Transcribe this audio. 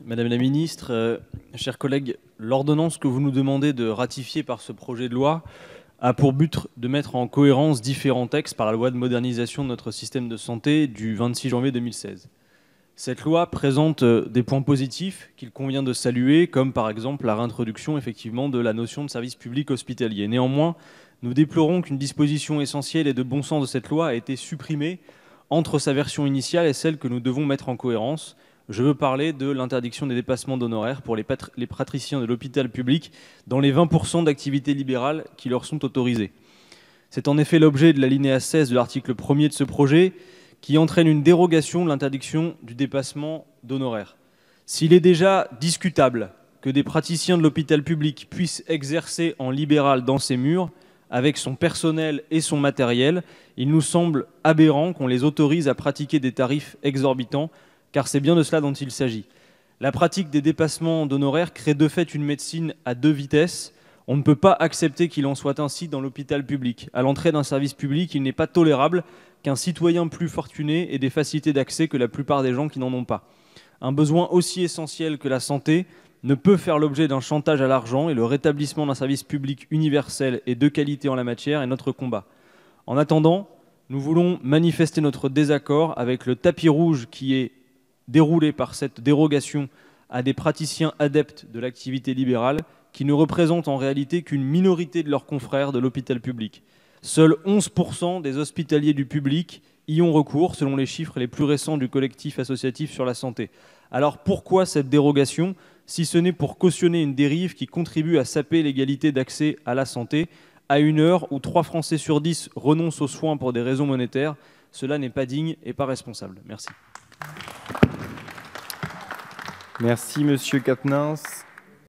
Madame la ministre, chers collègues, l'ordonnance que vous nous demandez de ratifier par ce projet de loi a pour but de mettre en cohérence différents textes par la loi de modernisation de notre système de santé du 26 janvier 2016. Cette loi présente des points positifs qu'il convient de saluer, comme par exemple la réintroduction effectivement de la notion de service public hospitalier. Néanmoins, nous déplorons qu'une disposition essentielle et de bon sens de cette loi a été supprimée entre sa version initiale et celle que nous devons mettre en cohérence. Je veux parler de l'interdiction des dépassements d'honoraires pour les praticiens de l'hôpital public dans les 20% d'activités libérales qui leur sont autorisées. C'est en effet l'objet de l'alinéa 16 de l'article 1er de ce projet qui entraîne une dérogation de l'interdiction du dépassement d'honoraires. S'il est déjà discutable que des praticiens de l'hôpital public puissent exercer en libéral dans ces murs, avec son personnel et son matériel, il nous semble aberrant qu'on les autorise à pratiquer des tarifs exorbitants, car c'est bien de cela dont il s'agit. La pratique des dépassements d'honoraires crée de fait une médecine à deux vitesses. On ne peut pas accepter qu'il en soit ainsi dans l'hôpital public. À l'entrée d'un service public, il n'est pas tolérable qu'un citoyen plus fortuné ait des facilités d'accès que la plupart des gens qui n'en ont pas. Un besoin aussi essentiel que la santé ne peut faire l'objet d'un chantage à l'argent, et le rétablissement d'un service public universel et de qualité en la matière est notre combat. En attendant, nous voulons manifester notre désaccord avec le tapis rouge qui est déroulé par cette dérogation à des praticiens adeptes de l'activité libérale qui ne représentent en réalité qu'une minorité de leurs confrères de l'hôpital public. Seuls 11% des hospitaliers du public y ont recours, selon les chiffres les plus récents du collectif associatif sur la santé. Alors pourquoi cette dérogation, si ce n'est pour cautionner une dérive qui contribue à saper l'égalité d'accès à la santé à une heure où 3 Français sur 10 renoncent aux soins pour des raisons monétaires? Cela n'est pas digne et pas responsable. Merci. Merci Monsieur Quatennens.